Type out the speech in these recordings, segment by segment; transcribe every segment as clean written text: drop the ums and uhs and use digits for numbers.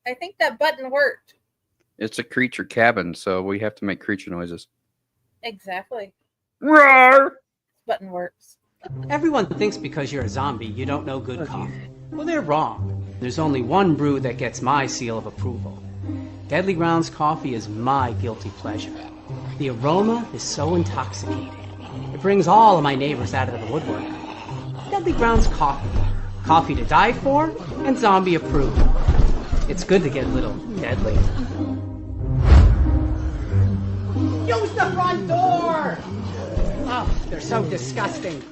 I think that button worked. It's a creature cabin, so we have to make creature noises. Exactly. Roar! Button works. Everyone thinks because you're a zombie, you don't know good coffee. Well, they're wrong. There's only one brew that gets my seal of approval. Deadly Grounds coffee is my guilty pleasure. The aroma is so intoxicating. It brings all of my neighbors out of the woodwork. Deadly Grounds coffee. Coffee to die for and zombie approved. It's good to get a little deadly. Use the front door! Oh, they're so disgusting.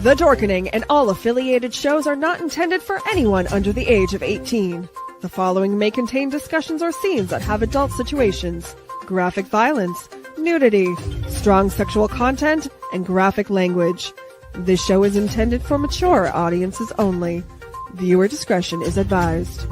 The Dorkening and all affiliated shows are not intended for anyone under the age of 18. The following may contain discussions or scenes that have adult situations, graphic violence, nudity, strong sexual content, and graphic language. This show is intended for mature audiences only. Viewer discretion is advised.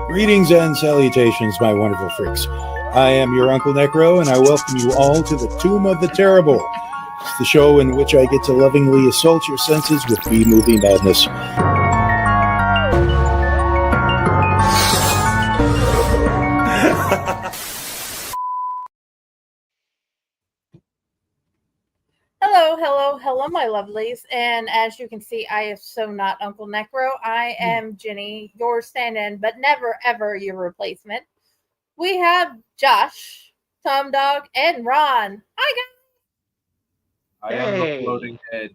Greetings and salutations, my wonderful freaks. I am your Uncle Necro, and I welcome you all to the Tomb of the Terrible. It's the show in which I get to lovingly assault your senses with B-movie madness. Hello, my lovelies. And as you can see, I am so not Uncle Necro. I am Jenny, your stand-in, but never, ever your replacement. We have Josh, Tom Dog, and Ron. Hi, I am the floating head.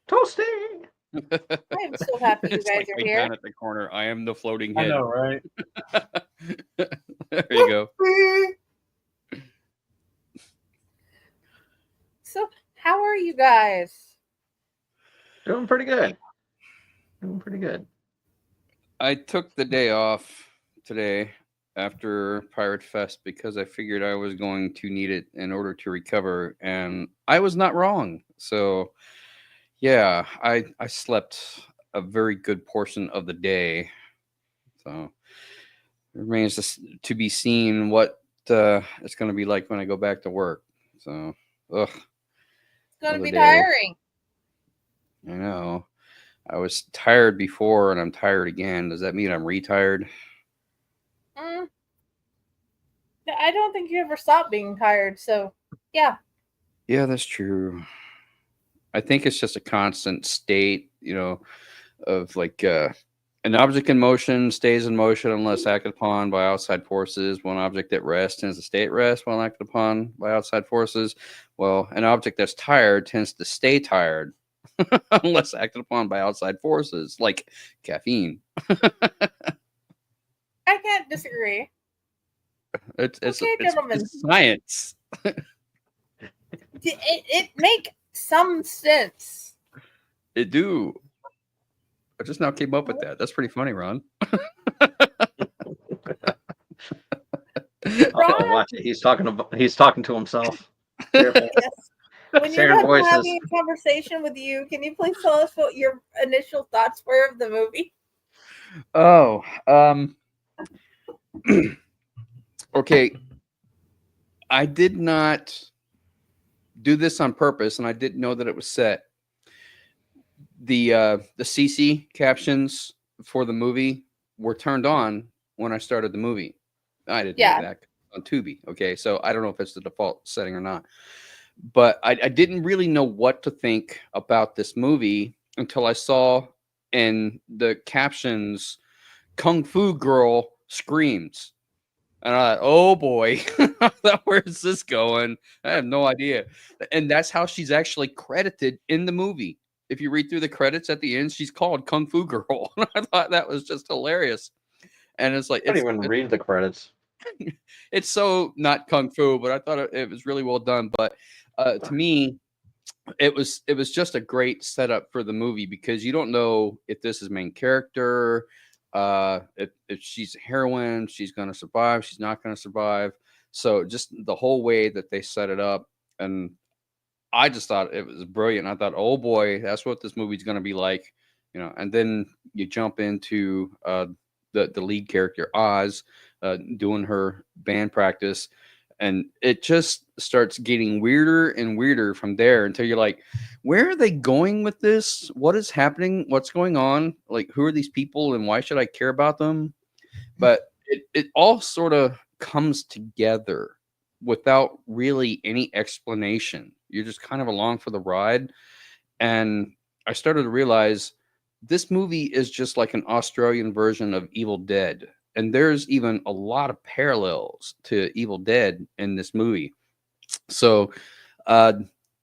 Toasty! I am so happy you It's guys like are way here. down at the corner. I am the floating I head. know, right? There you go. So, how are you guys? Doing pretty good. Doing pretty good. I took the day off today after Pirate Fest because I figured I was going to need it in order to recover, and I was not wrong. So, yeah, I slept a very good portion of the day. So, it remains to be seen what it's going to be like when I go back to work. So, ugh. It's going to be day. tiring. I know. I was tired before and I'm tired again. Does that mean I'm retired? I don't think you ever stop being tired. So, yeah. Yeah, that's true. I think it's just a constant state, of like an object in motion stays in motion unless acted upon by outside forces. One object at rest tends to stay at rest when acted upon by outside forces. Well, an object that's tired tends to stay tired unless acted upon by outside forces, like caffeine. I can't disagree. It's gentlemen. it's science. It make some sense. It do. I just now came up with that. That's pretty funny, Ron. Oh, watch it. He's talking to himself. Careful. Yes. When you're Sharing voices. having a conversation with you, can you please tell us what your initial thoughts were of the movie? Oh, okay. I did not do this on purpose, and I didn't know that it was set. The CC captions for the movie were turned on when I started the movie. I didn't know that on Tubi. Okay, so I don't know if it's the default setting or not. But I didn't really know what to think about this movie until I saw in the captions, Kung Fu Girl screams. And I thought, oh boy, where's this going? I have no idea. And that's how she's actually credited in the movie. if you read through the credits at the end, she's called Kung Fu Girl. I thought that was just hilarious. And it's like I don't even read the credits. it's so not kung fu, but I thought it was really well done. But to me, it was just a great setup for the movie because you don't know if this is main character, if she's a heroine, she's going to survive, she's not going to survive. So just the whole way that they set it up, and I just thought it was brilliant. I thought, oh boy, that's what this movie's going to be like, you know. And then you jump into the lead character Oz doing her band practice, and it just starts getting weirder and weirder from there until you're like, where are they going with this? What is happening? What's going on? Like, who are these people and why should I care about them? But it all sort of comes together without really any explanation. You're just kind of along for the ride. And I started to realize this movie is just like an Australian version of Evil Dead. And there's even a lot of parallels to Evil Dead in this movie. So I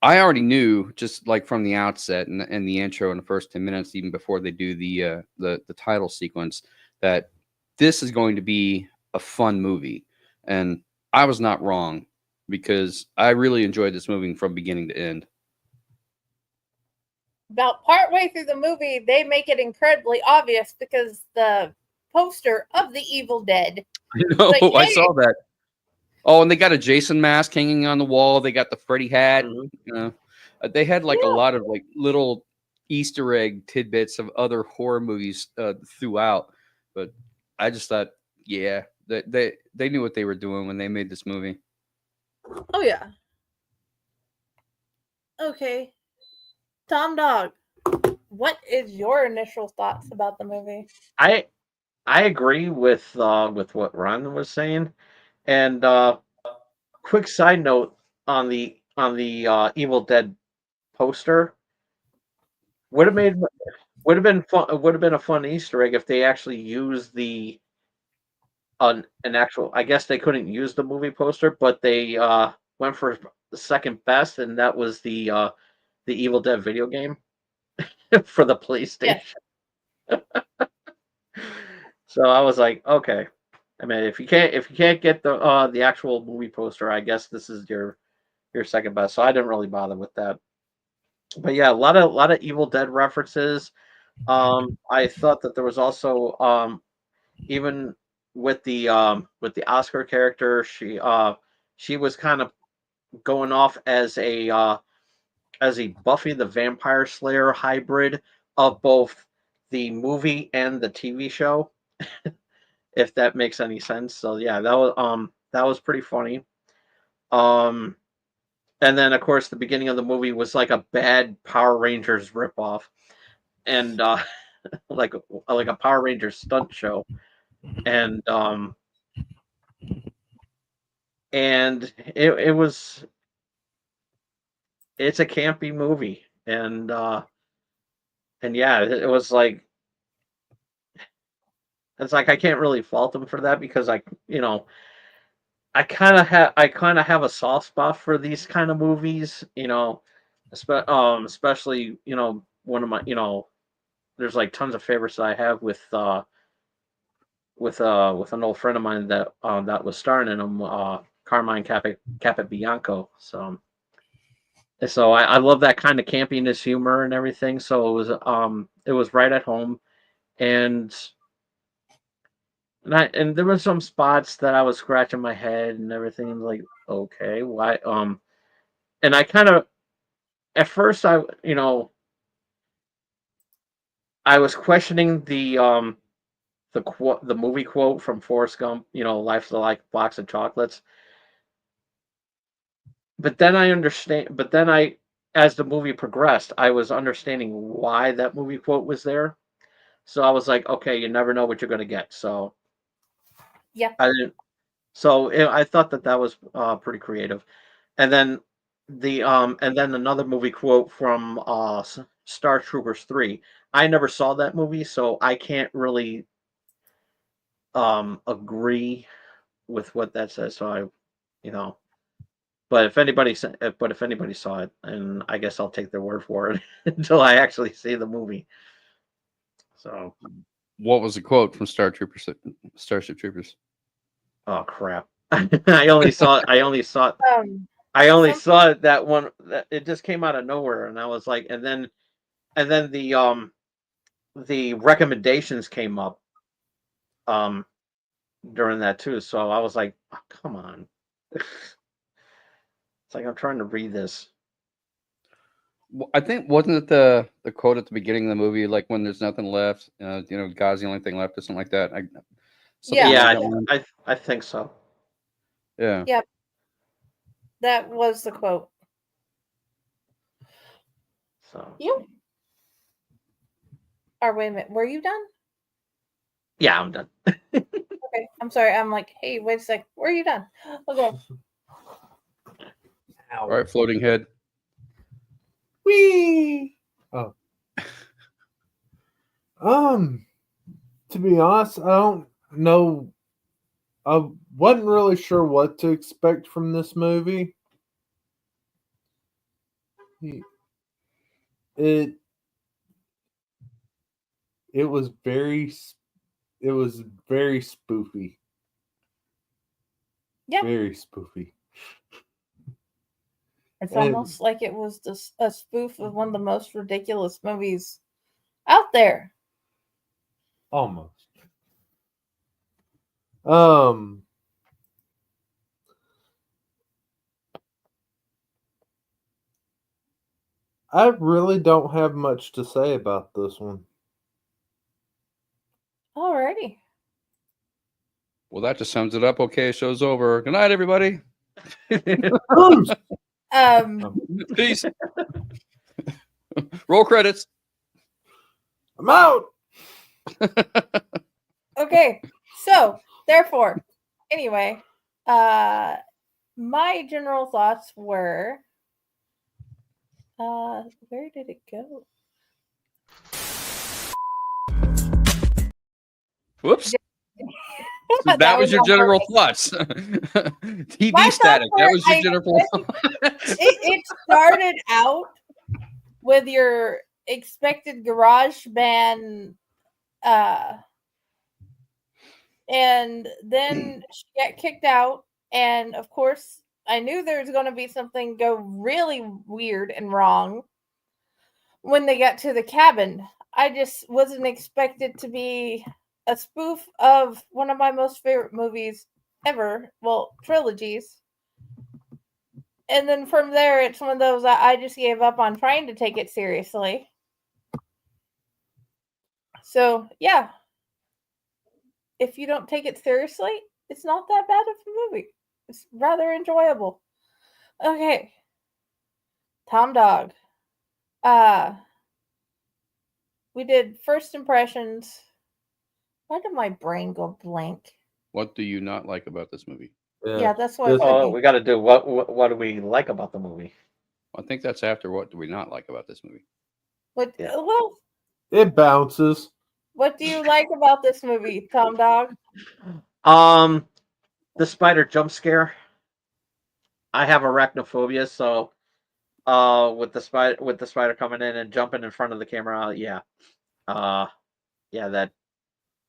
already knew, just like from the outset and the intro in the first 10 minutes, even before they do the title sequence, that this is going to be a fun movie. And I was not wrong, because I really enjoyed this movie from beginning to end. About partway through the movie, they make it incredibly obvious because the poster of the Evil Dead. I know, Like, I hey. saw that. Oh, and they got a Jason mask hanging on the wall. They got the Freddy hat. Mhm. You know, they had like a lot of like little Easter egg tidbits of other horror movies throughout. But I just thought, yeah, they knew what they were doing when they made this movie. Oh yeah. Okay, Tom Dog, what is your initial thoughts about the movie? I agree with what Ron was saying, and quick side note on the Evil Dead poster would have been fun. Would have been a fun Easter egg if they actually used the an actual. I guess they couldn't use the movie poster, but they went for the second best, and that was the Evil Dead video game for the PlayStation. Yeah. So I was like, okay. I mean, if you can't get the actual movie poster, I guess this is your second best. So I didn't really bother with that. But yeah, a lot of Evil Dead references. I thought that there was also even with the Oscar character, she was kind of going off as a Buffy the Vampire Slayer hybrid of both the movie and the TV show, if that makes any sense. So yeah, that was pretty funny. And then of course the beginning of the movie was like a bad Power Rangers ripoff, and like a Power Rangers stunt show, and it's a campy movie, and yeah, it was like, it's like I can't really fault them for that, because I kind of have a soft spot for these kind of movies, especially one of my there's like tons of favorites that I have with an old friend of mine that was starring in them, Carmine Capabianco. So I love that kind of campiness, humor, and everything. So it was right at home, and there were some spots that I was scratching my head and everything, like, okay, why? And I kind of, at first, I was questioning the movie quote from Forrest Gump, life's like a box of chocolates. But then as the movie progressed, I was understanding why that movie quote was there. So I was like, okay, you never know what you're going to get. So Yeah. I thought that was pretty creative. And then another movie quote from Star Troopers 3. I never saw that movie, so I can't really agree with what that says. So But if anybody saw it, and I guess I'll take their word for it until I actually see the movie. So, What was the quote from Starship Troopers? oh crap! I only saw Um, it that one. It just came out of nowhere, and I was like, and then the recommendations came up during that too. So I was like, oh, come on. It's like I'm trying to read this. I think wasn't it the quote at the beginning of the movie, like when there's nothing left, God's the only thing left, or something like that. Yeah. Yeah, I think so. Yeah. Yep. That was the quote. So You? Or wait a minute, were you done? yeah, I'm done. Okay, I'm sorry. I'm like, hey, wait a sec. Were you done? Okay. All right, floating head. Whee! Oh. To be honest, I don't know. I wasn't really sure what to expect from this movie. It was very spoofy. Yeah. Very spoofy. It's almost like it was just a spoof of one of the most ridiculous movies out there. Almost. I really don't have much to say about this one. Alrighty. Well, that just sums it up. Okay, show's over. Good night, everybody. Peace. Roll credits. I'm out. Okay, so therefore, anyway, my general thoughts were, where did it go? Whoops. That was your general thoughts. TV My static. thoughts That were, was your general thoughts. It started out with your expected garage band, and then she got kicked out, and of course I knew there was going to be something go really weird and wrong when they got to the cabin. I just wasn't expected to be a spoof of one of my most favorite movies ever, well, trilogies. And then from there, it's one of those I just gave up on trying to take it seriously. So, yeah. If you don't take it seriously, it's not that bad of a movie. It's rather enjoyable. Okay. Tom Dog. We did first impressions. Why did my brain go blank? What do you not like about this movie? Yeah, that's what I was Oh, thinking. we got to do what do we like about the movie? I think that's after what do we not like about this movie? What? Yeah. Well, It bounces. what do you like about this movie, Tom Dog? The spider jump scare. I have arachnophobia, so with the spider coming in and jumping in front of the camera, yeah. Yeah,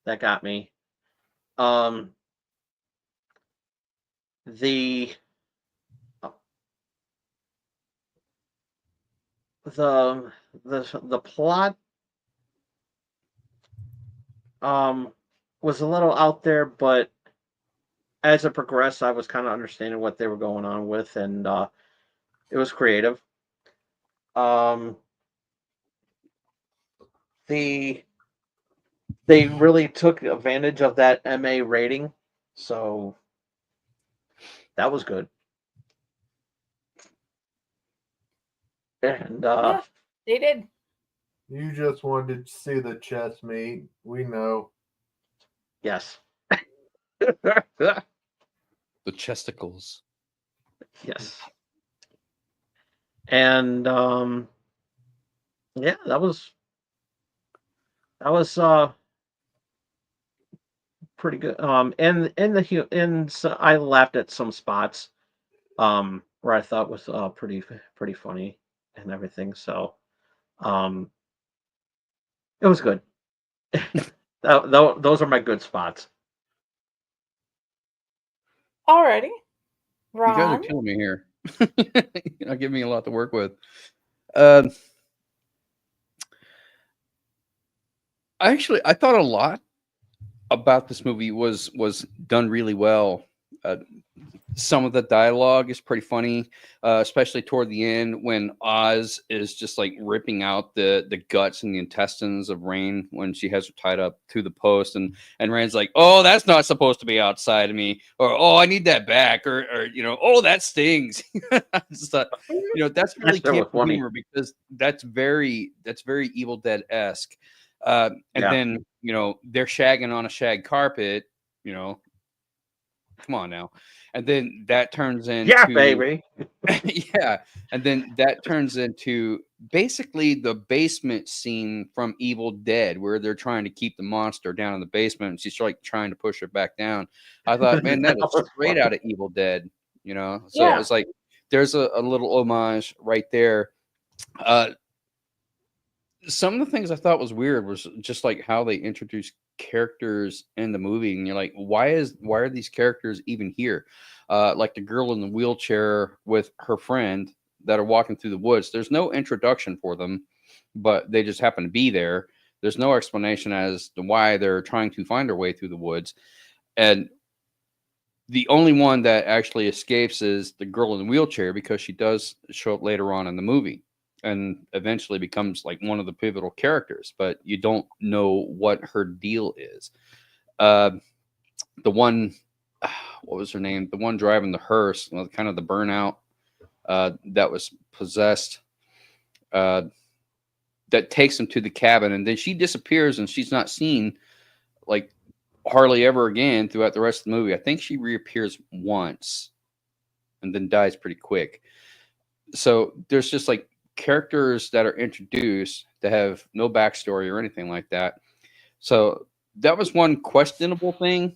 that got me. The plot was a little out there, but as it progressed, I was kind of understanding what they were going on with, and it was creative. They really took advantage of that MA rating, so that was good. And Yeah, they did. You just wanted to see the chest meat. We know. yes, The chesticles. yes, and yeah, that was pretty good. And so I laughed at some spots. where I thought was pretty funny and everything. So um, it was good. Those are my good spots. Alrighty. You guys are Ron. killing me here. You're not giving me a lot to work with. I thought a lot about this movie was done really well. Some of the dialogue is pretty funny, especially toward the end when Oz is just like ripping out the guts and the intestines of Rain when she has her tied up to the post, and Rain's like, "Oh, that's not supposed to be outside of me," or "Oh, I need that back," or "Oh, that stings." I just thought, that's really That was camp funny. humor because that's very Evil Dead-esque. And Yeah. then they're shagging on a shag carpet. Come on now. And then that turns into Yeah, baby. yeah, and then that turns into basically the basement scene from Evil Dead where they're trying to keep the monster down in the basement and she's like trying to push it back down. I thought, man, that That is was straight funny. out of Evil Dead, So Yeah. it's like there's a little homage right there. Some of the things I thought was weird was just like how they introduced characters in the movie, and you're like, why are these characters even here? Like the girl in the wheelchair with her friend that are walking through the woods. There's no introduction for them, but they just happen to be there. There's no explanation as to why they're trying to find their way through the woods. And the only one that actually escapes is the girl in the wheelchair because she does show up later on in the movie and eventually becomes like one of the pivotal characters, but you don't know what her deal is. The one, what was her name? The one driving the hearse, kind of the burnout that was possessed, that takes him to the cabin, and then she disappears and she's not seen like hardly ever again throughout the rest of the movie. I think she reappears once and then dies pretty quick. So there's just like characters that are introduced that have no backstory or anything like that. So that was one questionable thing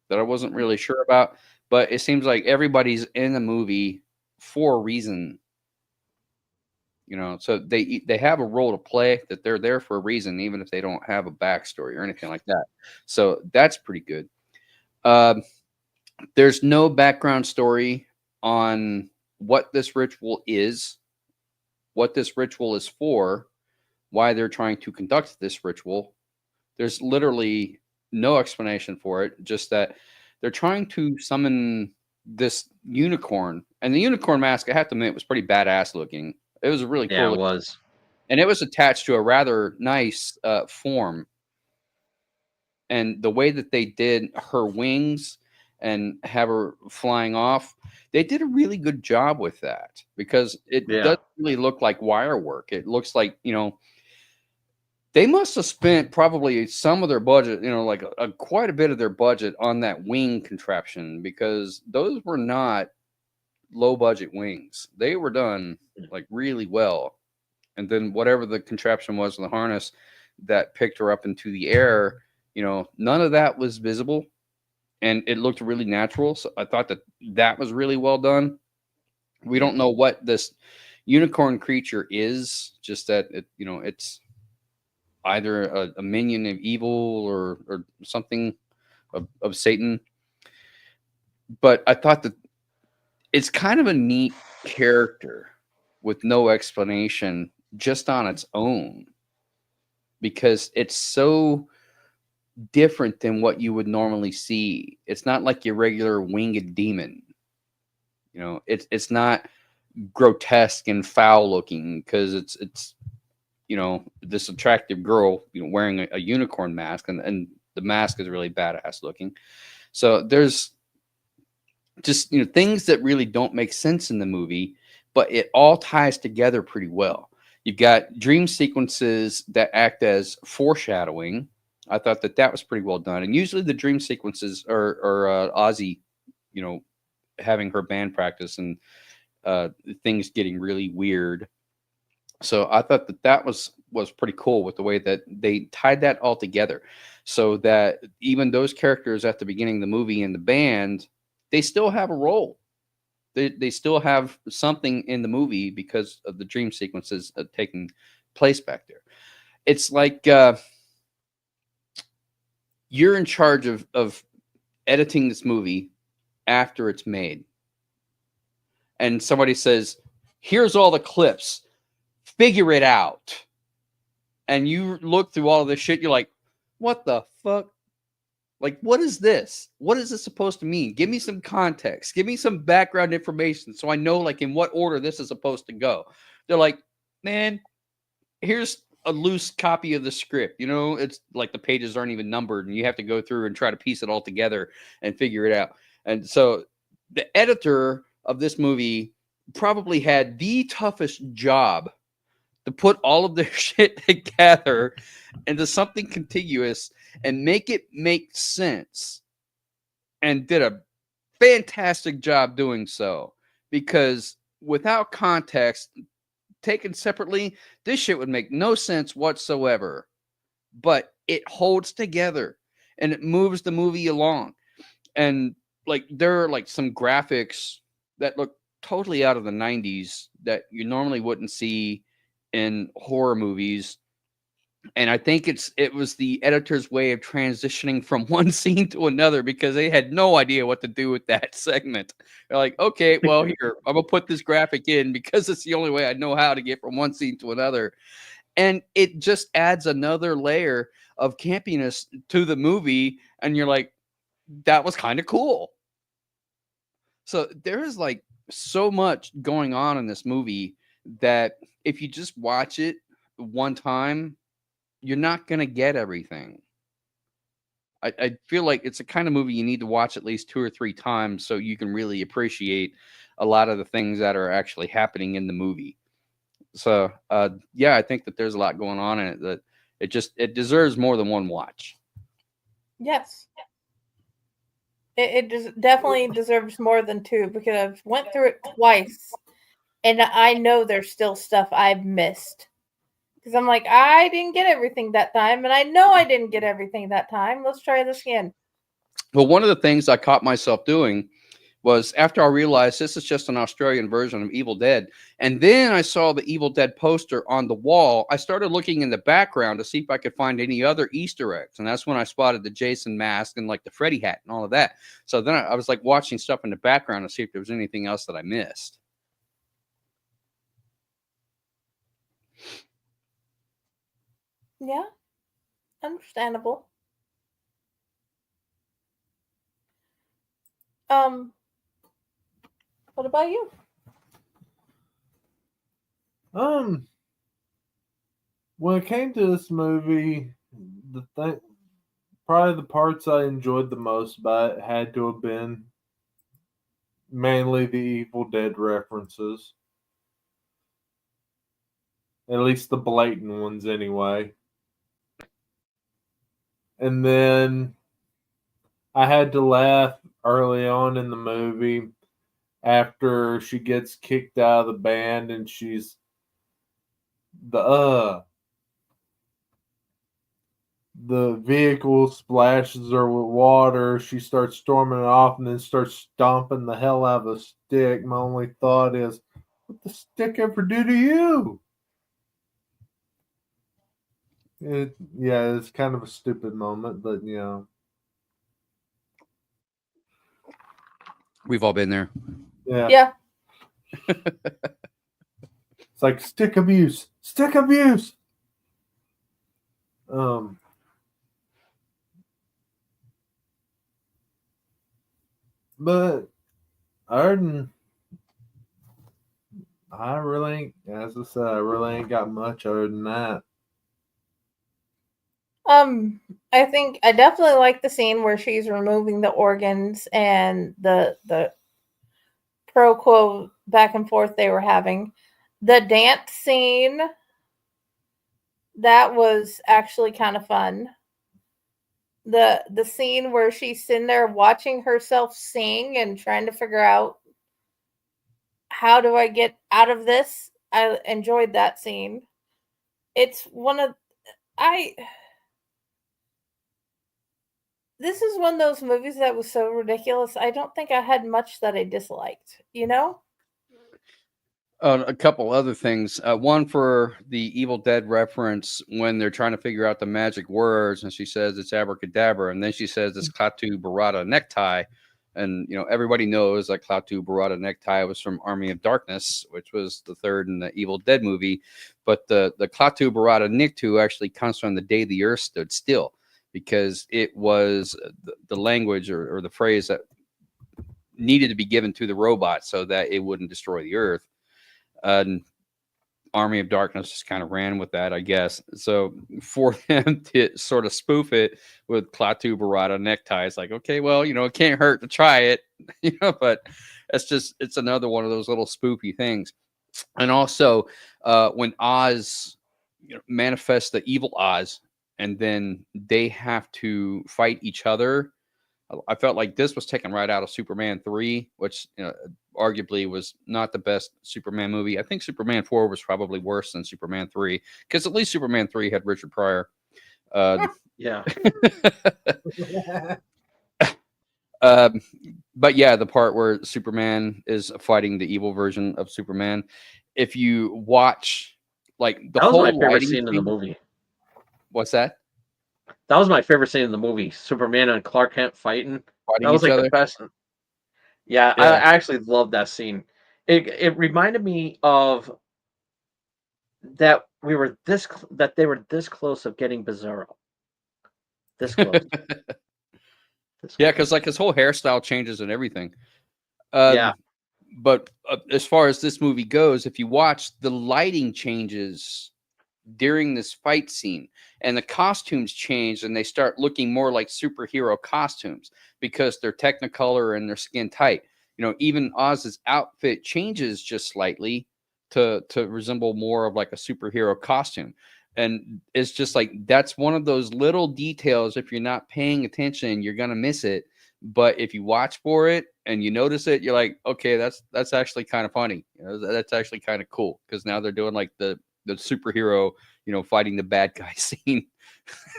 that I wasn't really sure about, but it seems like everybody's in the movie for a reason. So they have a role to play, that they're there for a reason, even if they don't have a backstory or anything like that. So that's pretty good. There's no background story on what this ritual is, what this ritual is for, why they're trying to conduct this ritual. There's literally no explanation for it, just that they're trying to summon this unicorn. And the unicorn mask, I have to admit, was pretty badass looking. It was a really cool. Yeah, it was. And it was attached to a rather nice form. And the way that they did her wings and have her flying off, they did a really good job with that because it doesn't really look like wire work. It looks like, they must have spent probably some of their budget, like quite a bit of their budget on that wing contraption, because those were not low budget wings. They were done like really well. And then whatever the contraption was in the harness that picked her up into the air, none of that was visible. And it looked really natural. So I thought that was really well done. We don't know what this unicorn creature is, just that it's either a minion of evil or something of Satan. But I thought that it's kind of a neat character with no explanation just on its own, because it's so different than what you would normally see. It's not like your regular winged demon. It's not grotesque and foul looking because it's this attractive girl wearing a unicorn mask, and the mask is really badass looking. So there's just things that really don't make sense in the movie, but it all ties together pretty well. You've got dream sequences that act as foreshadowing. I thought that was pretty well done. And usually the dream sequences are Ozzy, having her band practice and things getting really weird. So I thought that was pretty cool with the way that they tied that all together, so that even those characters at the beginning of the movie in the band, they still have a role. they still have something in the movie because of the dream sequences taking place back there. It's like you're in charge of editing this movie after it's made. And somebody says, here's all the clips, figure it out. And you look through all of this shit, you're like, what the fuck? Like, what is this? What is this supposed to mean? Give me some context. Give me some background information so I know, like, in what order this is supposed to go. They're like, man, here's a loose copy of the script. You know, it's like the pages aren't even numbered, and you have to go through and try to piece it all together and figure it out. And so the editor of this movie probably had the toughest job to put all of their shit together into something contiguous and make it make sense, and did a fantastic job doing so, because without context, taken separately, this shit would make no sense whatsoever, but it holds together and it moves the movie along. And like, there are like some graphics that look totally out of the 90s that you normally wouldn't see in horror movies. And I think it was the editor's way of transitioning from one scene to another, because they had no idea what to do with that segment. They're like, okay, well, here, I'm going to put this graphic in because it's the only way I know how to get from one scene to another. And it just adds another layer of campiness to the movie. And you're like, that was kind of cool. So there is like so much going on in this movie that if you just watch it one time, you're not going to get everything. I feel like it's a kind of movie you need to watch at least 2 or 3 times so you can really appreciate a lot of the things that are actually happening in the movie. So, yeah, I think that there's a lot going on in it that it deserves more than one watch. Yes. It definitely deserves more than 2, because I've went through it twice, and I know there's still stuff I've missed. Because I'm like, I didn't get everything that time, and I know I didn't get everything that time. Let's try this again. Well, one of the things I caught myself doing was, after I realized this is just an Australian version of Evil Dead, and then I saw the Evil Dead poster on the wall, I started looking in the background to see if I could find any other Easter eggs. And that's when I spotted the Jason mask and like the Freddy hat and all of that. So then I was like watching stuff in the background to see if there was anything else that I missed. Yeah, understandable. What about you? When it came to this movie, probably the parts I enjoyed the most about it had to have been mainly the Evil Dead references. At least the blatant ones, anyway. And then I had to laugh early on in the movie after she gets kicked out of the band and she's the vehicle splashes her with water. She starts storming off and then starts stomping the hell out of a stick. My only thought is, what the stick ever do to you? It's kind of a stupid moment, but you know. We've all been there. Yeah. It's like stick abuse. Stick abuse. But I really ain't, as I said, I really ain't got much other than that. I think I definitely like the scene where she's removing the organs and the pro quo back and forth they were having. The dance scene, that was actually kind of fun. The scene where she's sitting there watching herself sing and trying to figure out, how do I get out of this? I enjoyed that scene. It's one of this is one of those movies that was so ridiculous. I don't think I had much that I disliked. You know? A couple other things. One for the Evil Dead reference when they're trying to figure out the magic words, and she says it's abracadabra, and then she says it's Klaatu Barada necktie, and everybody knows that Klaatu Barada necktie was from Army of Darkness, which was the third in the Evil Dead movie, but the Klaatu Barada Niktu actually comes from the day the Earth stood still, because it was the language or the phrase that needed to be given to the robot so that it wouldn't destroy the Earth. Army of Darkness just kind of ran with that, I guess. So for them to sort of spoof it with Klaatu Barada necktie, it's like, okay, well, it can't hurt to try it, but it's another one of those little spoofy things. And also when Oz manifests the evil Oz, and then they have to fight each other, I felt like this was taken right out of Superman 3, which arguably was not the best Superman movie. I think Superman 4 was probably worse than Superman 3, because at least Superman 3 had Richard Pryor. Yeah. But yeah, the part where Superman is fighting the evil version of Superman, if you watch like the That was whole my favorite lighting scene in the movie. What's that? That was my favorite scene in the movie. Superman and Clark Kent fighting. That was each like other? the best. Yeah, Yeah. I actually loved that scene. It reminded me of that they were this close of getting Bizarro. This close. Yeah, because like his whole hairstyle changes and everything. Yeah. But as far as this movie goes, if you watch, the lighting changes during this fight scene, and the costumes change, and they start looking more like superhero costumes because they're Technicolor and they're skin tight. Even Oz's outfit changes just slightly to resemble more of like a superhero costume. And it's just like, that's one of those little details. If you're not paying attention, you're gonna miss it. But if you watch for it and you notice it, you're like, okay, that's actually kind of funny. That's actually kind of cool, because now they're doing like the superhero, fighting the bad guy scene.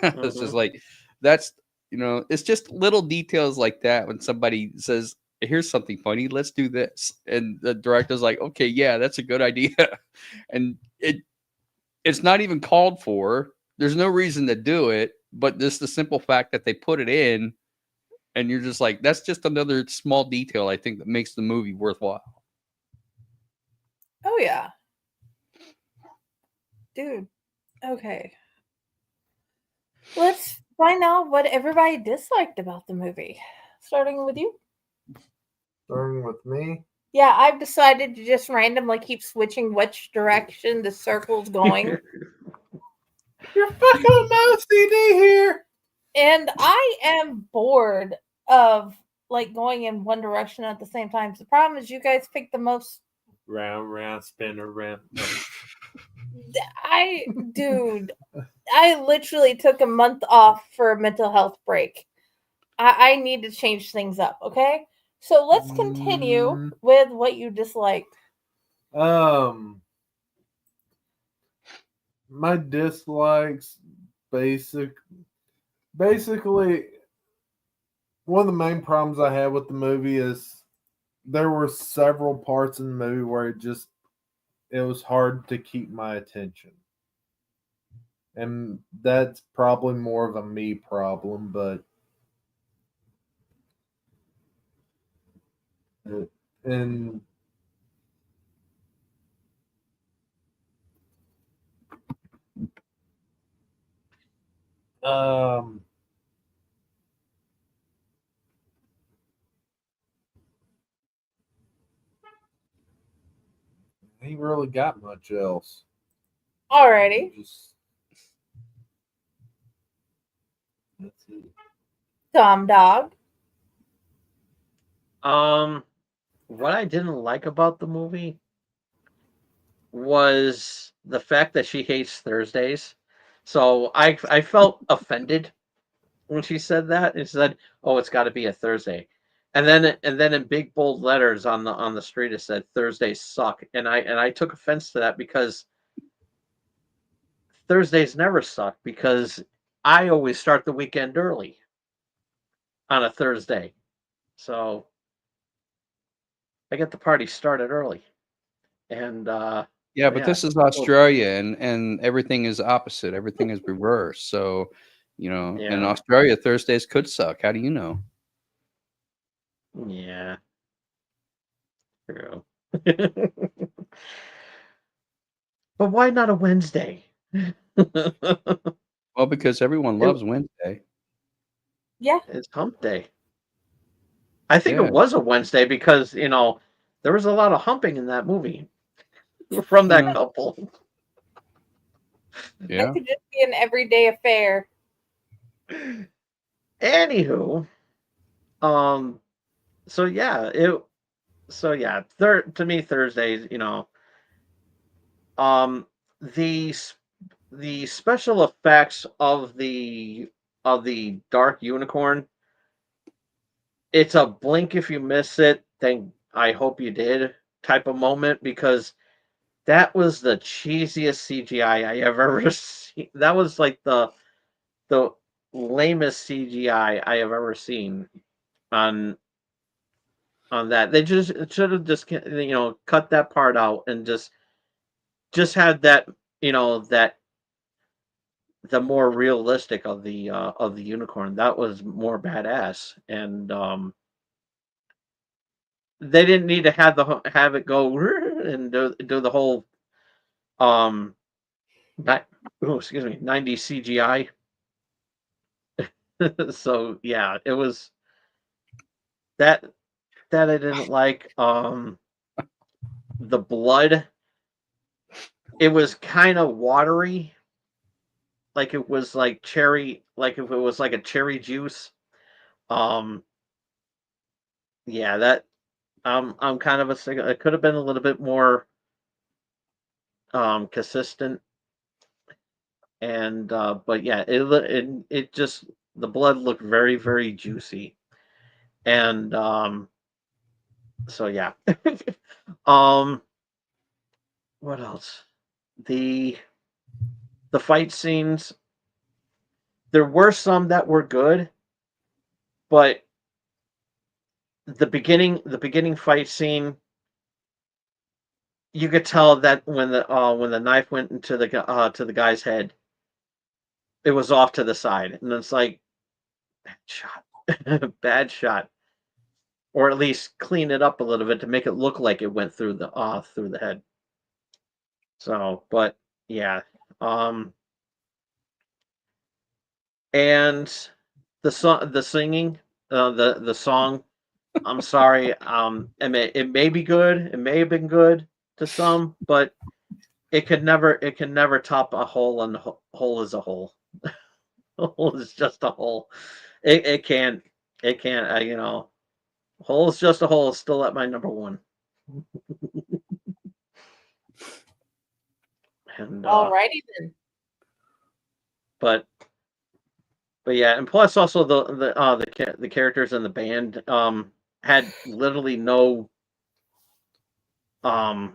It's just like, that's, it's just little details like that. When somebody says, here's something funny, let's do this, and the director's like, okay, yeah, that's a good idea. And it's not even called for. There's no reason to do it, but just the simple fact that they put it in, and you're just like, that's just another small detail, I think, that makes the movie worthwhile. Oh yeah. Dude. Okay. Let's find out what everybody disliked about the movie. Starting with you. Starting with me. Yeah, I've decided to just randomly keep switching which direction the circle's going. You're fucking with my OCD here. And I am bored of like going in one direction at the same time. So the problem is you guys pick the most. Round, spin around. I literally took a month off for a mental health break. I need to change things up, okay? So let's continue with what you disliked. My dislikes, basically, one of the main problems I had with the movie is there were several parts in the movie where it was hard to keep my attention. And that's probably more of a me problem, but and he really got much else. Alrighty. That's it. Tom Dog. What I didn't like about the movie was the fact that she hates Thursdays. So I felt offended when she said that. And she said, "Oh, it's got to be a Thursday," and then in big bold letters on the street it said Thursdays suck, and I took offense to that, because Thursdays never suck, because I always start the weekend early. on a Thursday. So I get the party started early. And Yeah, but this is Australia, and everything is opposite. Everything is reversed. So, in Australia, Thursdays could suck. How do you know? Yeah. True. But why not a Wednesday? Well, because everyone loves Wednesday. Yeah. It's hump day. I think Yeah. it was a Wednesday because, there was a lot of humping in that movie from that couple. Yeah. That could just be an everyday affair. Anywho, so yeah, to me Thursdays, the special effects of the Dark Unicorn, it's a blink if you miss it, then I hope you did type of moment, because that was the cheesiest CGI I have ever seen. That was like the lamest CGI I have ever seen on that. They should have just cut that part out and just had that that the more realistic of the unicorn. That was more badass, and they didn't need to have it go and do the whole 90 CGI. So yeah, it was that I didn't like. The blood, it was kind of watery, like it was like cherry, like if it was like a cherry juice. Yeah, that I'm kind of it could have been a little bit more consistent, and but yeah, it just, the blood looked very, very juicy, and so yeah. What else? The fight scenes, there were some that were good, but the beginning fight scene, you could tell that when the knife went into to the guy's head, it was off to the side, and it's like, bad shot, bad shot, or at least clean it up a little bit to make it look like it went through the head. So, but yeah, and the singing, the song. I'm sorry. It may be good. It may have been good to some, but it can never top a hole, and hole is a hole. Hole is just a hole. It can't. Hole is just a hole. Is still at my number one. And Alrighty then. But yeah, and plus also the characters in the band had literally no they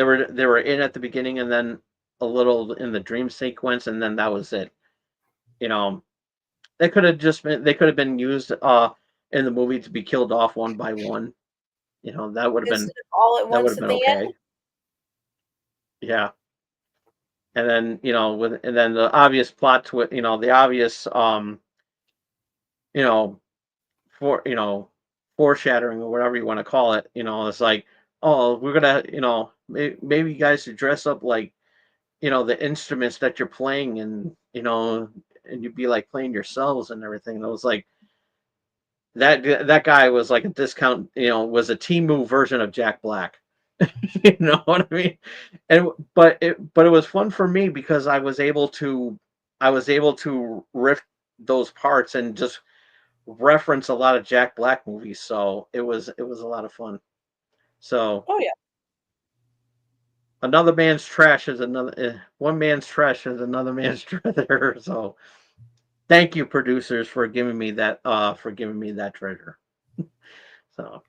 were in at the beginning, and then a little in the dream sequence, and then that was it. They could have been used in the movie to be killed off one by one. That would have been all at once at the okay. end. Yeah. And then, and then the obvious plot twist, the obvious foreshadowing, or whatever you want to call it, it's like, oh, we're gonna, maybe you guys should dress up like, the instruments that you're playing, and and you'd be like playing yourselves and everything. And it was like, that guy was like a discount, was a Temu version of Jack Black. You know what I mean? But it was fun for me because I was able to riff those parts and just reference a lot of Jack Black movies. So it was a lot of fun. So oh yeah, another man's trash is another. One man's trash is another man's treasure. So thank you, producers, for giving me that. Treasure. So.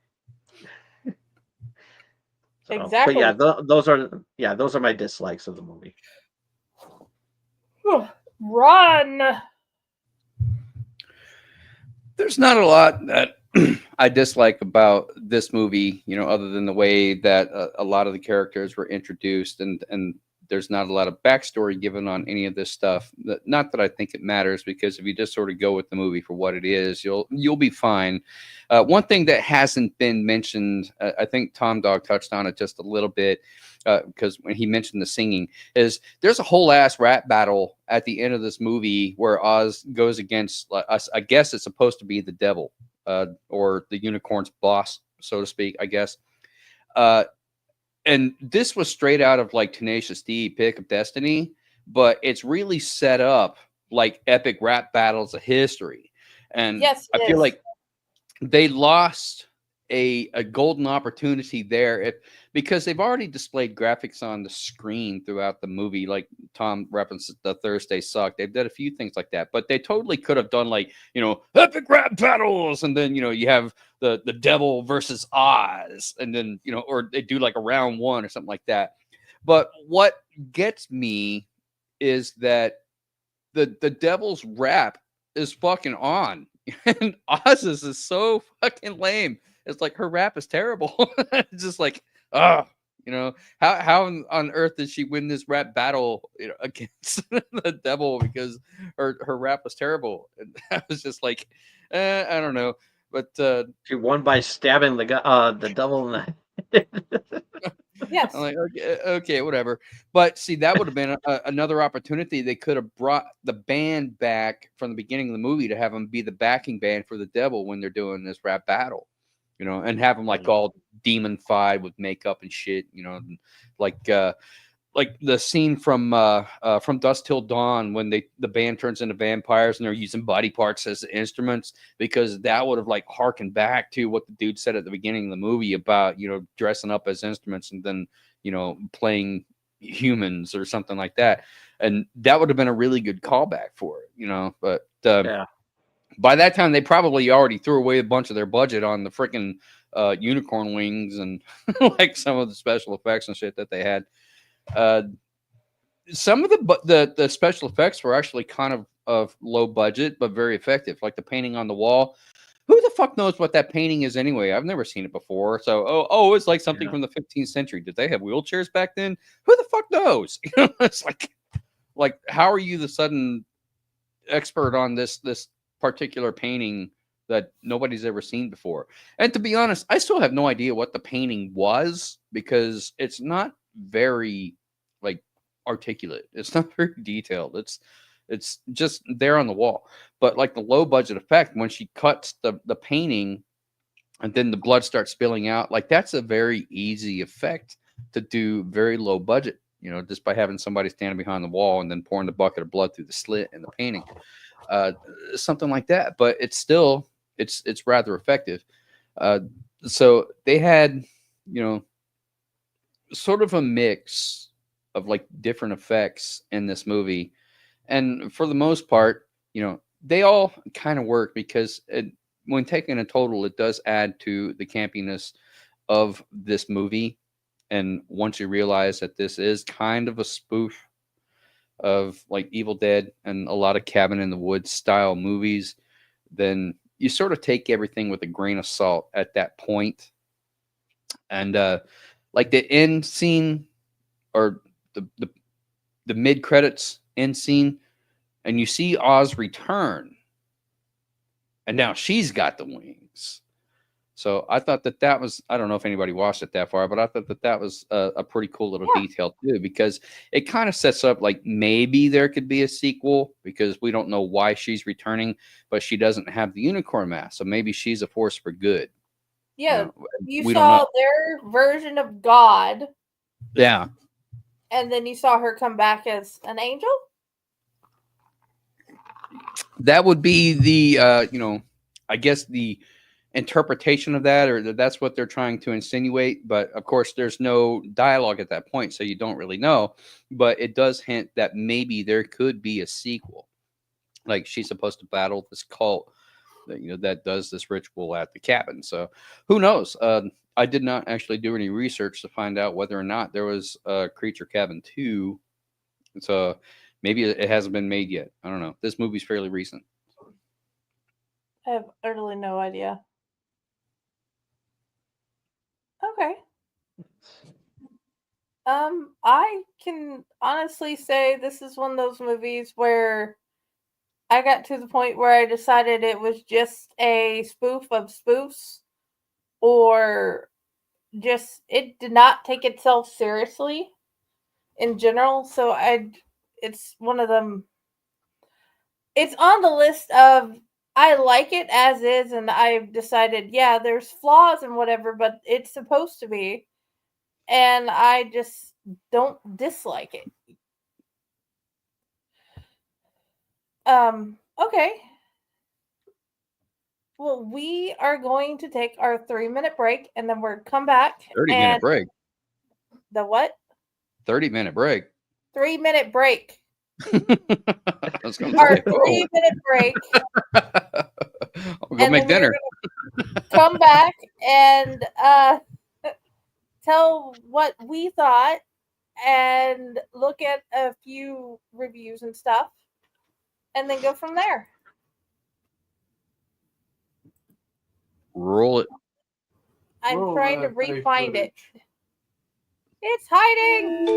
exactly. But yeah, those are my dislikes of the movie. Run. There's not a lot that I dislike about this movie, other than the way that a lot of the characters were introduced, and there's not a lot of backstory given on any of this stuff. Not that I think it matters, because if you just sort of go with the movie for what it is, you'll be fine. One thing that hasn't been mentioned, I think Tom Dog touched on it just a little bit, because when he mentioned the singing, is there's a whole ass rap battle at the end of this movie where Oz goes against us. I guess it's supposed to be the devil, or the unicorn's boss, so to speak, I guess. And this was straight out of like Tenacious D, Pick of Destiny, but it's really set up like epic rap battles of history. And Yes, I it feel is. like they lost a golden opportunity there, because they've already displayed graphics on the screen throughout the movie. Like Tom referenced the Thursday Suck. They've done a few things like that, but they totally could have done like, epic rap battles, and then you have the devil versus Oz, and then or they do like a round one or something like that. But what gets me is that the devil's rap is fucking on, and Oz's is so fucking lame. It's like her rap is terrible. It's just like, how on earth did she win this rap battle against the devil, because her rap was terrible? And I was just like, I don't know. But She won by stabbing the devil in the Yes. I'm like, okay, whatever. But see, that would have been another opportunity. They could have brought the band back from the beginning of the movie to have them be the backing band for the devil when they're doing this rap battle, and have them like all demonified with makeup and shit, and like the scene from Dusk Till Dawn, when the band turns into vampires and they're using body parts as instruments, because that would have like harkened back to what the dude said at the beginning of the movie about dressing up as instruments and then playing humans or something like that, and that would have been a really good callback for it, but yeah. by that time they probably already threw away a bunch of their budget on the freaking unicorn wings and like some of the special effects and shit that they had. Some of the special effects were actually kind of low budget but very effective, like the painting on the wall. Who the fuck knows what that painting is anyway? I've never seen it before. So it's like something from the 15th century. Did they have wheelchairs back then? Who the fuck knows? It's like how are you the sudden expert on this particular painting that nobody's ever seen before? And to be honest, I still have no idea what the painting was, because it's not very like articulate. It's not very detailed. It's just there on the wall. But like the low budget effect, when she cuts the painting and then the blood starts spilling out, like that's a very easy effect to do, very low budget, just by having somebody standing behind the wall and then pouring the bucket of blood through the slit in the painting. Something like that. But it's still it's rather effective. So they had, sort of a mix of like different effects in this movie, and for the most part, they all kind of work, because when taken in total, it does add to the campiness of this movie. And once you realize that this is kind of a spoof of like Evil Dead and a lot of Cabin in the Woods style movies, then you sort of take everything with a grain of salt at that point. And like the end scene, or the mid credits end scene, and you see Oz return, and now she's got the wings. So I thought that was, I don't know if anybody watched it that far, but I thought that was a pretty cool little detail too, because it kind of sets up like maybe there could be a sequel, because we don't know why she's returning, but she doesn't have the unicorn mask, so maybe she's a force for good. Yeah, we you don't saw know. their version of God, Yeah. and then you saw her come back as an angel. That would be the I guess the interpretation of that, or that's what they're trying to insinuate. But of course, there's no dialogue at that point, so you don't really know. But it does hint that maybe there could be a sequel. Like she's supposed to battle this cult that that does this ritual at the cabin. So who knows? I did not actually do any research to find out whether or not there was a Creature Cabin 2. So maybe it hasn't been made yet. I don't know. This movie's fairly recent. I have utterly no idea. Okay. I can honestly say this is one of those movies where I got to the point where I decided it was just a spoof of spoofs, or just it did not take itself seriously in general. So it's one of them. It's on the list of I like it as is, and I've decided, yeah, there's flaws and whatever, but it's supposed to be, and I just don't dislike it. Okay. Well, we are going to take our 3-minute break, and then we're come back. 30-minute break. The what? 30-minute break. 3-minute break. I was gonna Our say, 3-minute break. I'll go make dinner. Come back and tell what we thought and look at a few reviews and stuff, and then go from there. Roll it. I'm Roll trying to that fake re-find it. footage. It's hiding.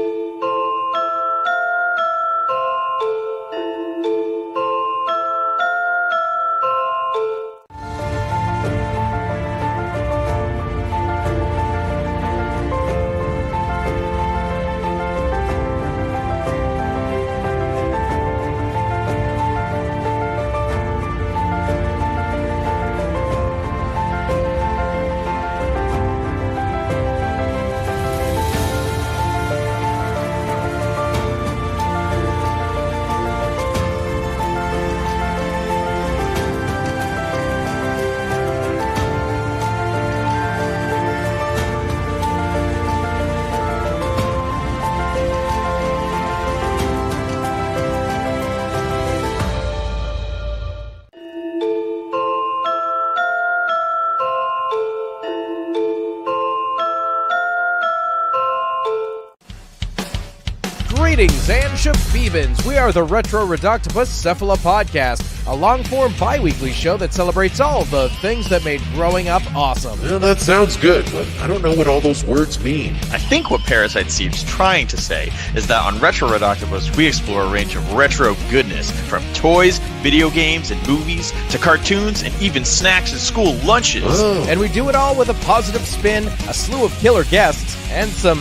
Greetings and shabebans. We are the Retro Reductopus Cephala Podcast, a long-form bi-weekly show that celebrates all the things that made growing up awesome. Well, that sounds good, but I don't know what all those words mean. I think what Parasite Steve's trying to say is that on Retro Reductopus, we explore a range of retro goodness, from toys, video games, and movies, to cartoons, and even snacks and school lunches. Oh. And we do it all with a positive spin, a slew of killer guests, and some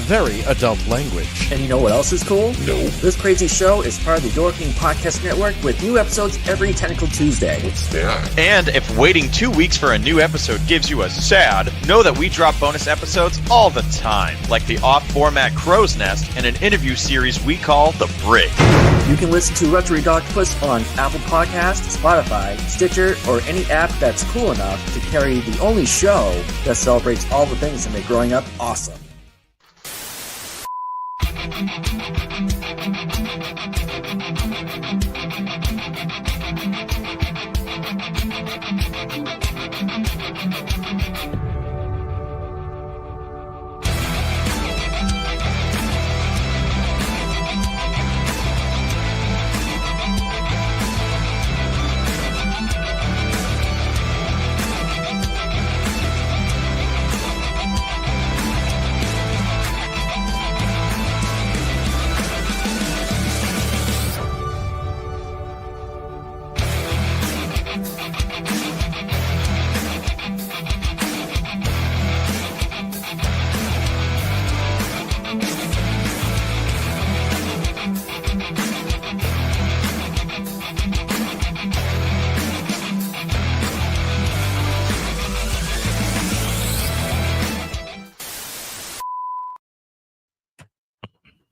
very adult language. And you know what else is cool? No. This crazy show is part of the Door King Podcast Network with new episodes every Tentacle Tuesday. What's that? And if waiting 2 weeks for a new episode gives you a sad, know that we drop bonus episodes all the time, like the off-format Crow's Nest and an interview series we call The Brick. You can listen to Retro Reductopus on Apple Podcasts, Spotify, Stitcher, or any app that's cool enough to carry the only show that celebrates all the things that make growing up awesome.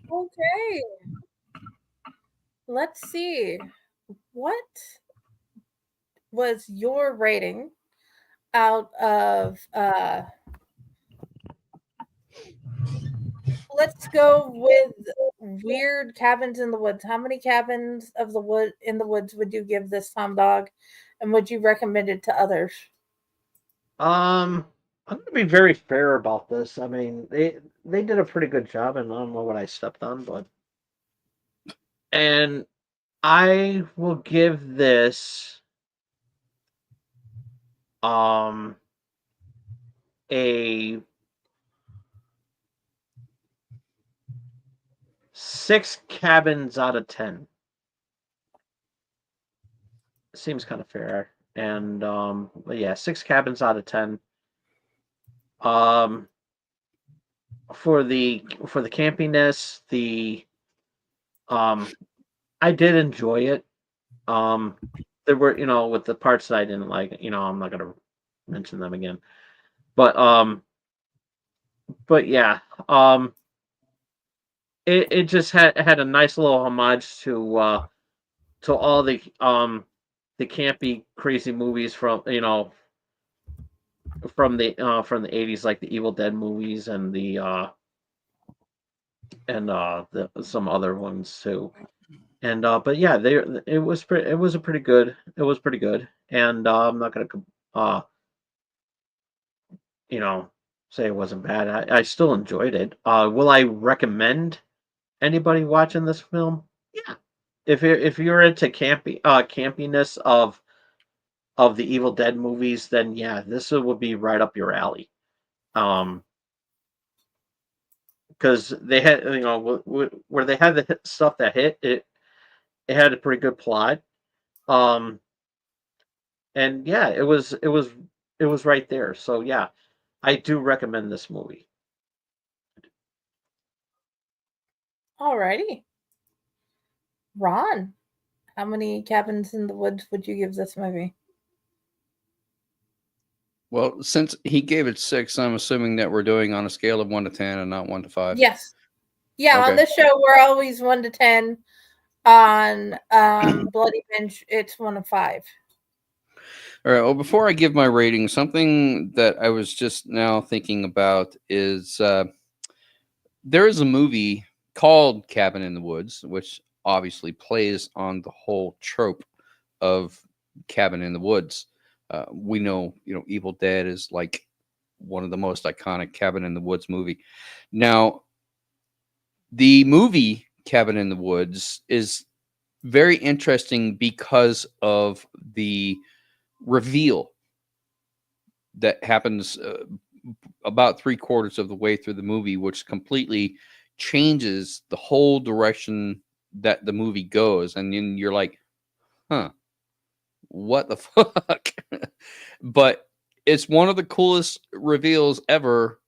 Okay. Let's see. What was your rating out of let's go with weird cabins in the woods. How many cabins of the wood in the woods would you give this Tom Dog, and would you recommend it to others? I'm going to be very fair about this. I mean, they did a pretty good job, and I don't know what I stepped on, but and I will give this a 6 cabins out of 10. Seems kind of fair. And but yeah, 6 cabins out of 10. For the campiness, I did enjoy it. There were, with the parts that I didn't like, I'm not gonna mention them again. But yeah, it just had a nice little homage to all the campy crazy movies from from the 80s, like the Evil Dead movies and the some other ones too. And but yeah, it was pretty good. It was pretty good. And I'm not gonna you know say it wasn't bad. I still enjoyed it. Will I recommend anybody watching this film? Yeah. If you're into campiness of the Evil Dead movies, then yeah, this would be right up your alley. Because they had, where they had the stuff that hit it, it had a pretty good plot. And yeah, it was right there. So yeah, I do recommend this movie. Alrighty. Ron, how many cabins in the woods would you give this movie? Well, since he gave it 6, I'm assuming that we're doing on a scale of 1 to 10 and not 1 to 5. Yes. Yeah, Okay. on this show we're always 1 to 10. On Bloody Binge, it's 1 to 5. All right. Well, before I give my rating, something that I was just now thinking about is there is a movie called Cabin in the Woods, which obviously plays on the whole trope of Cabin in the Woods. We know, Evil Dead is like one of the most iconic Cabin in the Woods movie. Now, the movie Cabin in the Woods is very interesting because of the reveal that happens about 3/4 of the way through the movie, which completely changes the whole direction that the movie goes. And then you're like, huh, what the fuck? But it's one of the coolest reveals ever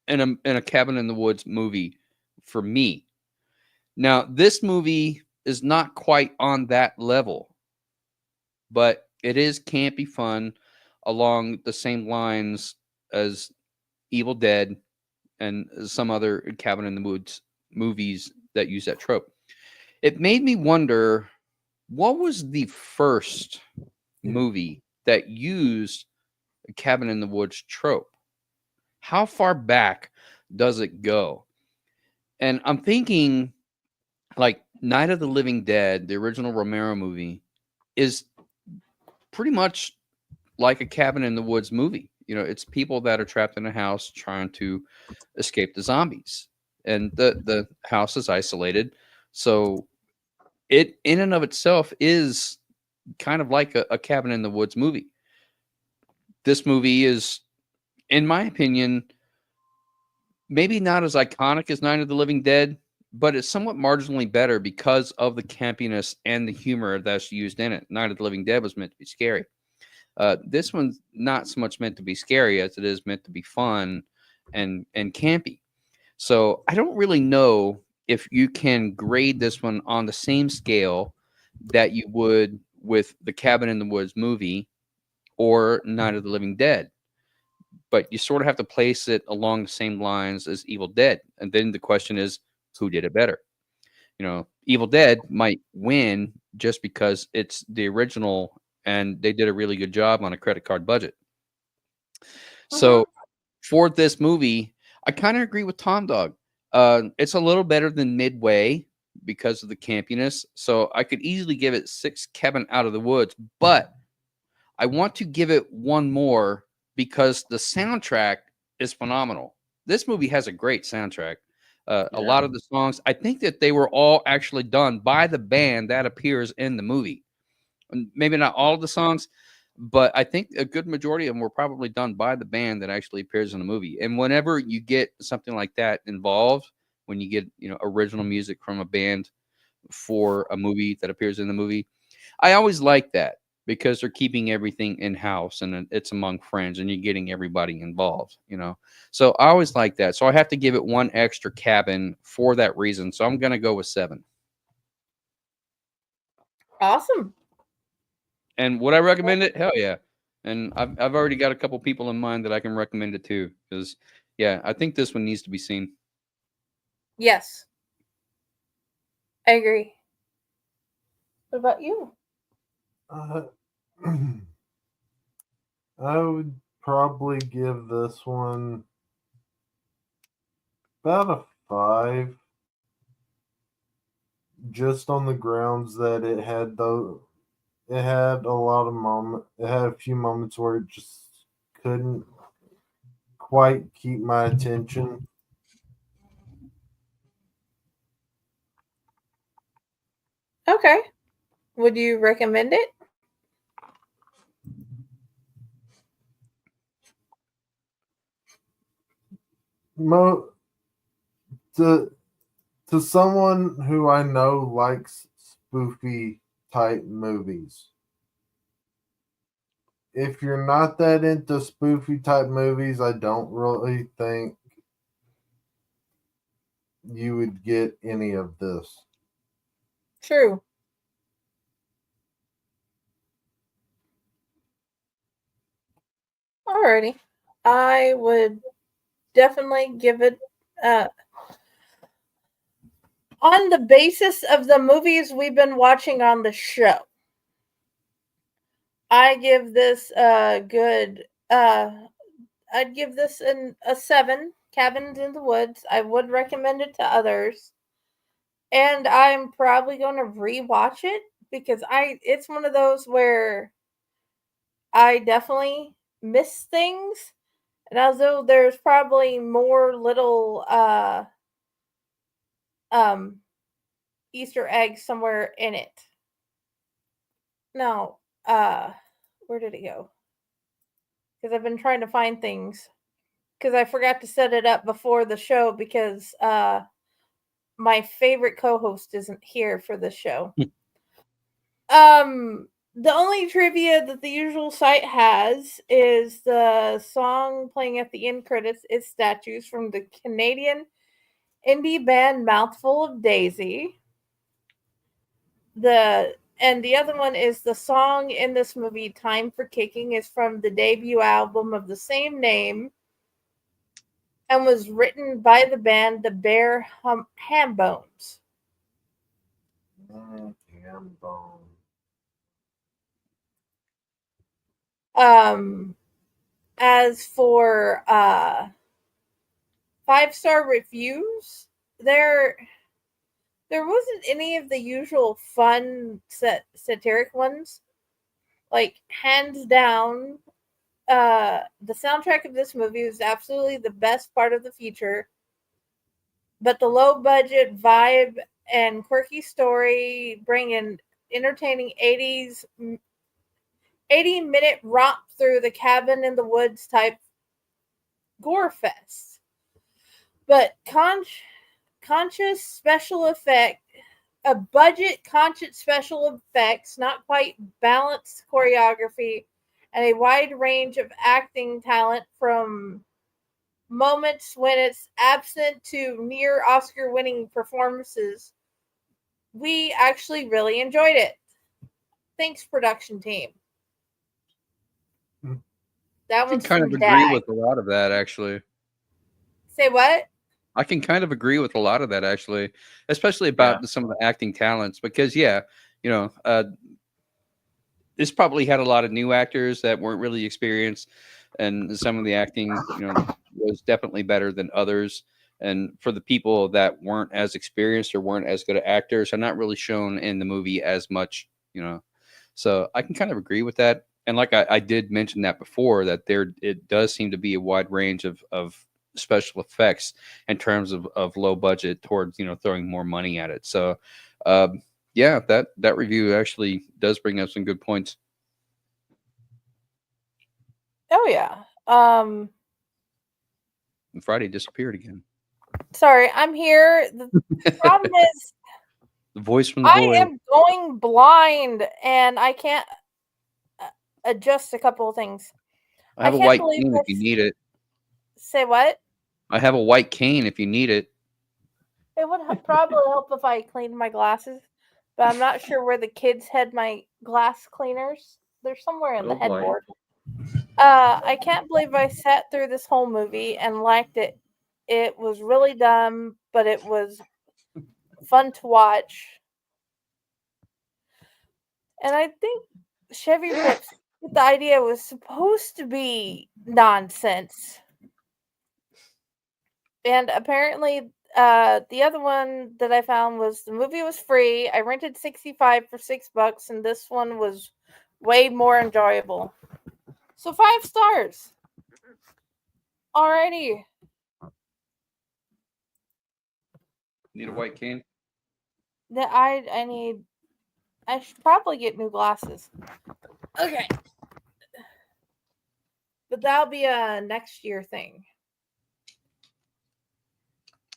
in a Cabin in the Woods movie for me. Now, this movie is not quite on that level, but it is campy fun along the same lines as Evil Dead and some other Cabin in the Woods movies that use that trope. It made me wonder, what was the first movie that used a Cabin in the Woods trope? How far back does it go? And I'm thinking, like, Night of the Living Dead, the original Romero movie, is pretty much like a Cabin in the Woods movie. It's people that are trapped in a house trying to escape the zombies, and the house is isolated. So it, in and of itself, is kind of like a Cabin in the Woods movie. This movie is, in my opinion, maybe not as iconic as Night of the Living Dead, but it's somewhat marginally better because of the campiness and the humor that's used in it. Night of the Living Dead was meant to be scary. This one's not so much meant to be scary as it is meant to be fun and campy. So I don't really know if you can grade this one on the same scale that you would with the Cabin in the Woods movie or Night of the Living Dead. But you sort of have to place it along the same lines as Evil Dead. And then the question is, who did it better? Evil Dead might win just because it's the original and they did a really good job on a credit card budget. So for this movie, I kind of agree with Tom Dog. It's a little better than Midway because of the campiness. So I could easily give it 6 Cabin out of the Woods, but I want to give it one more because the soundtrack is phenomenal. This movie has a great soundtrack. A lot of the songs, I think that they were all actually done by the band that appears in the movie. Maybe not all of the songs, but I think a good majority of them were probably done by the band that actually appears in the movie. And whenever you get something like that involved, when you get, original music from a band for a movie that appears in the movie, I always like that because they're keeping everything in house and it's among friends and you're getting everybody involved, So I always like that. So I have to give it one extra cabin for that reason. So I'm going to go with 7. Awesome. And would I recommend it? Hell yeah. And I've already got a couple people in mind that I can recommend it to, because yeah, I think this one needs to be seen. Yes. I agree. What about you? I would probably give this one about a 5, just on the grounds that it had a lot of it had a few moments where it just couldn't quite keep my attention. Okay. Would you recommend it? To someone who I know likes spoofy type movies. If you're not that into spoofy type movies, I don't really think you would get any of this. True. Alrighty. I would definitely give it on the basis of the movies we've been watching on the show. I give this a good I'd give this a 7, Cabins in the Woods. I would recommend it to others. And I'm probably going to rewatch it because it's one of those where I definitely miss things. And although there's probably more little Easter eggs somewhere in it. No, where did it go? Because I've been trying to find things. Because I forgot to set it up before the show because my favorite co-host isn't here for the show. The only trivia that the usual site has is the song playing at the end credits is Statues from the Canadian indie band Mouthful of Daisy. And the other one is the song in this movie, Time for Kicking, is from the debut album of the same name and was written by the band The Bare Hambones. As for 5-star reviews, there wasn't any of the usual fun satiric ones. Like, hands down, the soundtrack of this movie was absolutely the best part of the feature. But the low budget vibe and quirky story bring an entertaining 80-minute romp through the cabin in the woods type gore fest. But conscious special effect, a budget conscious special effects, not quite balanced choreography, and a wide range of acting talent from moments when it's absent to near Oscar-winning performances. We actually really enjoyed it. Thanks, production team. That one's kind of agree with a lot of that, actually. Say what? I can kind of agree with a lot of that, actually, especially about some of the acting talents, because this probably had a lot of new actors that weren't really experienced, and some of the acting, was definitely better than others. And for the people that weren't as experienced or weren't as good at actors, are not really shown in the movie as much, So I can kind of agree with that. And like I did mention that before, that it does seem to be a wide range of special effects in terms of low budget towards throwing more money at it. So that review actually does bring up some good points. Oh yeah. And Friday disappeared again. Sorry, I'm here. The problem is The voice from the I void. am going blind and I can't adjust a couple of things. I have a can't white believe cane if this. you need it. Say what? I have a white cane if you need it. It would probably help if I cleaned my glasses, but I'm not sure where the kids had my glass cleaners. They're somewhere in the Oh, boy. headboard. I can't believe I sat through this whole movie and liked it. It was really dumb, but it was fun to watch. And I think Chevy Pips, the idea was supposed to be nonsense. And apparently, the other one that I found was the movie was free. I rented 65 for $6, and this one was way more enjoyable. So 5 stars. Alrighty. Need a white cane? I should probably get new glasses. Okay. But that'll be a next year thing.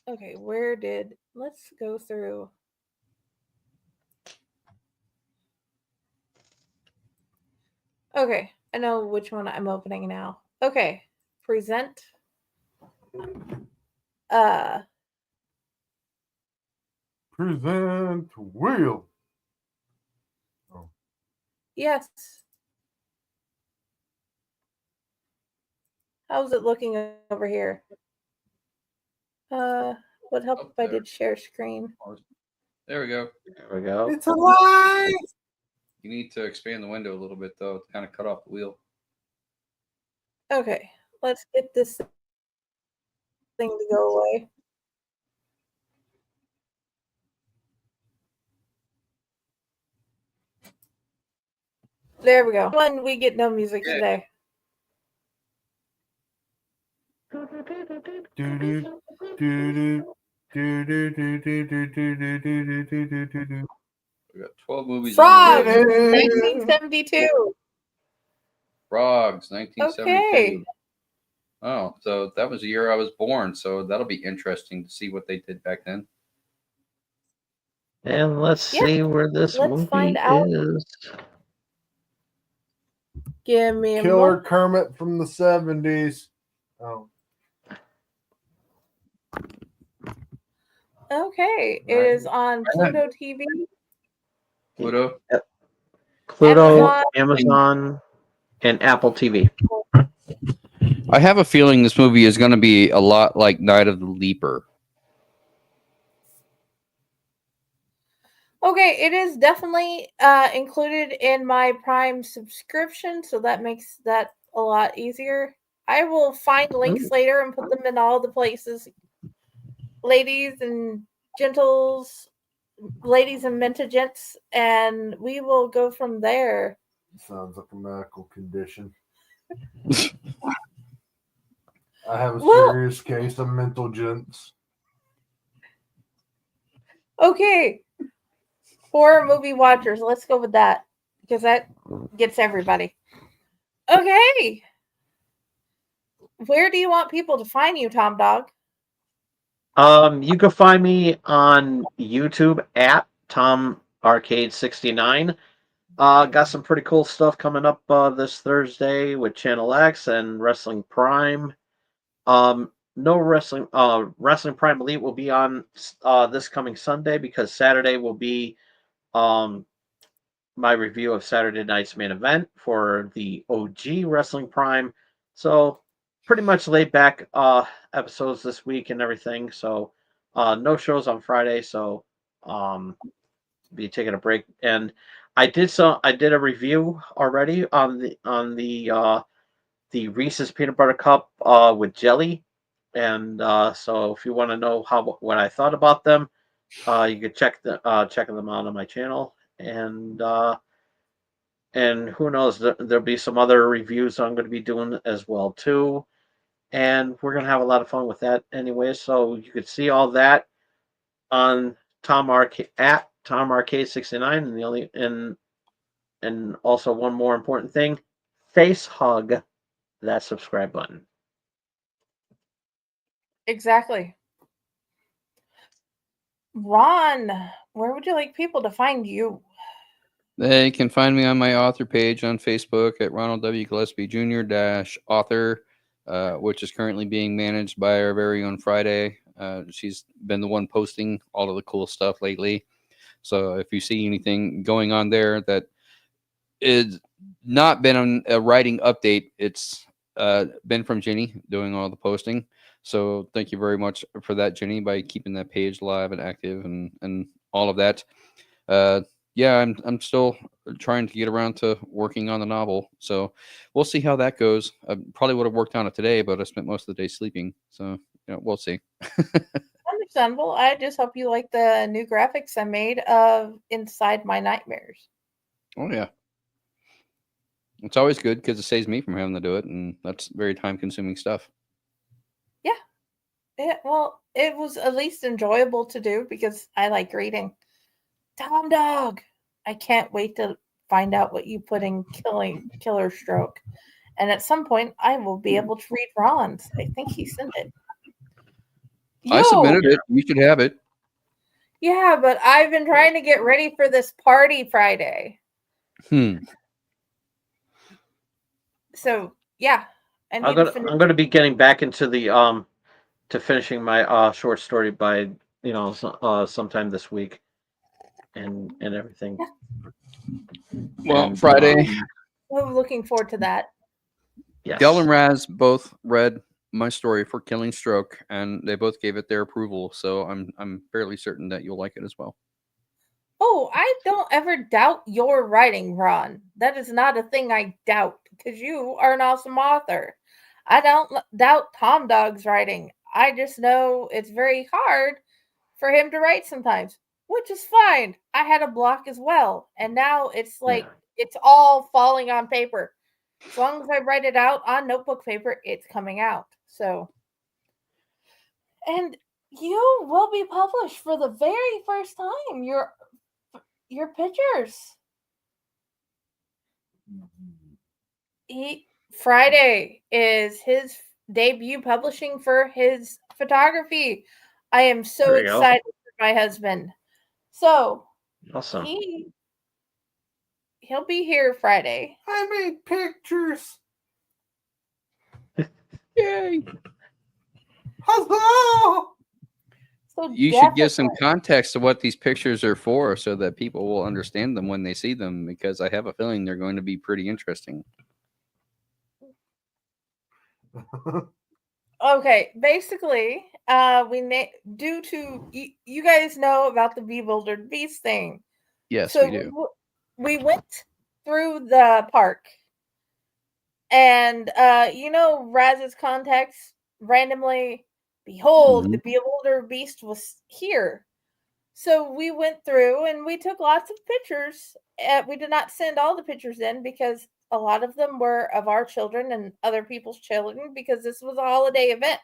Okay, let's go through. Okay, I know which one I'm opening now. Okay, present. Present wheel. Oh. Yes. How's it looking over here? Would help if I did share screen. There we go. There we go. It's alive. You need to expand the window a little bit, though, to kind of cut off the wheel. Okay, let's get this thing to go away. There we go. One, we get no music today. We got 12 movies. Frogs, 1972. Frogs, 1972. Okay. Oh, so that was the year I was born. So that'll be interesting to see what they did back then. And let's see where this movie find out. is. Give me a Killer moment. Kermit from the 70s. Oh. Okay, it is on Pluto TV. Pluto? Pluto, Amazon, and Apple TV. I have a feeling this movie is going to be a lot like Night of the Leaper. Okay, it is definitely included in my Prime subscription, so that makes that a lot easier. I will find links later and put them in all the places. Ladies and gentles, ladies and mentagents, and we will go from there. Sounds like a medical condition. I have a serious case of mental gents. Okay. Horror movie watchers, let's go with that because that gets everybody. Okay. Where do you want people to find you, Tom Dog? You can find me on YouTube at Tom Arcade 69. Got some pretty cool stuff coming up this Thursday with Channel X and Wrestling Prime. No wrestling. Wrestling Prime Elite will be on this coming Sunday because Saturday will be my review of Saturday night's main event for the OG Wrestling Prime. So pretty much laid back episodes this week and everything. So no shows on Friday. So be taking a break. And I did a review already on the Reese's Peanut Butter Cup with jelly. And so if you want to know what I thought about them, you could check them out on my channel. And who knows, there'll be some other reviews I'm going to be doing as well too. And we're going to have a lot of fun with that anyway. So you could see all that on Tom Arcade 69. And also one more important thing, Face Hug that subscribe button. Exactly. Ron, where would you like people to find you? They can find me on my author page on Facebook at Ronald W Gillespie Jr. -author, which is currently being managed by our very own Friday. She's been the one posting all of the cool stuff lately. So if you see anything going on there that is not been on a writing update, it's been from Jenny doing all the posting. So thank you very much for that, Jenny, by keeping that page live and active and all of that. Yeah, I'm still trying to get around to working on the novel, so we'll see how that goes. I probably would have worked on it today, but I spent most of the day sleeping, so we'll see. Understandable. I just hope you like the new graphics I made of Inside My Nightmares. Oh yeah, it's always good because it saves me from having to do it, and that's very time-consuming stuff. Yeah, well, it was at least enjoyable to do because I like reading. Tom Dog, I can't wait to find out what you put in Killer Stroke. And at some point, I will be able to read Ron's. I think he sent it. I submitted it. You should have it. Yeah, but I've been trying to get ready for this party Friday. So, yeah. I'm gonna be getting back into the to finishing my short story by sometime this week and everything. Well, And, Friday. I'm looking forward to that. Yes. Del and Raz both read my story for Killing Stroke, and they both gave it their approval. So I'm fairly certain that you'll like it as well. Oh, I don't ever doubt your writing, Ron. That is not a thing I doubt because you are an awesome author. I don't doubt Tom Dog's writing. I just know it's very hard for him to write sometimes, which is fine. I had a block as well, and now it's like it's all falling on paper. As long as I write it out on notebook paper, it's coming out. So, and you will be published for the very first time. Your pictures. Friday is his debut publishing for his photography. I am so excited for my husband. So awesome. He'll be here Friday. I made pictures. Yay! Hello. So you should give some context to what these pictures are for so that people will understand them when they see them, because I have a feeling they're going to be pretty interesting. Okay, basically, due to you guys know about the Bewildered Beast thing. Yes, so we do. We went through the park, and Raz's contacts randomly. Behold, the Bewildered Beast was here. So we went through and we took lots of pictures. We did not send all the pictures in because a lot of them were of our children and other people's children because this was a holiday event.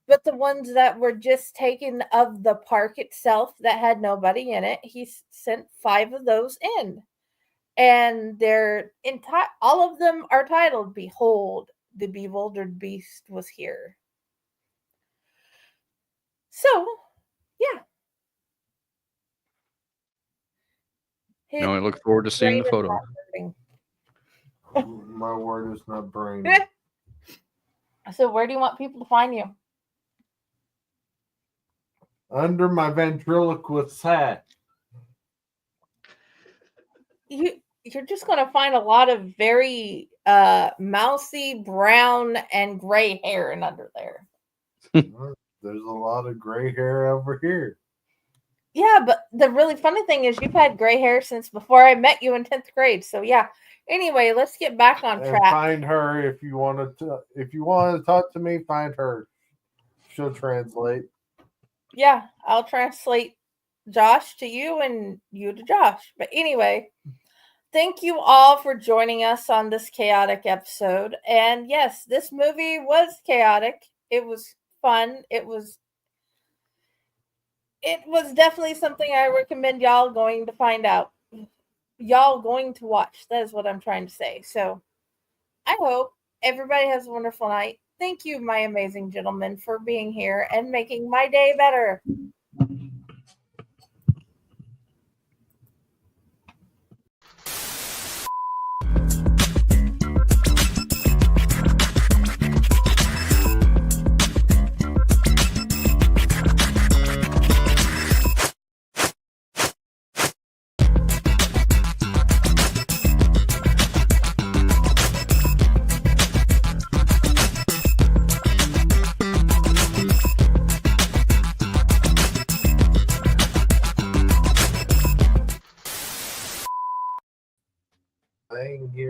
But the ones that were just taken of the park itself that had nobody in it, he sent 5 of those in. And they're all of them are titled, Behold, the Bewildered Beast was here. So, yeah. No, I look forward to seeing the photo. My word is not brain. So where do you want people to find you? Under my ventriloquist hat. You're just going to find a lot of very mousy, brown, and gray hair and under there. There's a lot of gray hair over here. Yeah, but the really funny thing is you've had gray hair since before I met you in 10th grade. So yeah. Anyway, let's get back on track. Find her if you want to talk to me. Find her. She'll translate. Yeah, I'll translate Josh to you and you to Josh. But anyway, thank you all for joining us on this chaotic episode. And yes, this movie was chaotic. It was fun. It was definitely something I recommend y'all going to find out. Y'all going to watch. That is what I'm trying to say. So I hope everybody has a wonderful night. Thank you, my amazing gentlemen, for being here and making my day better. Thing here.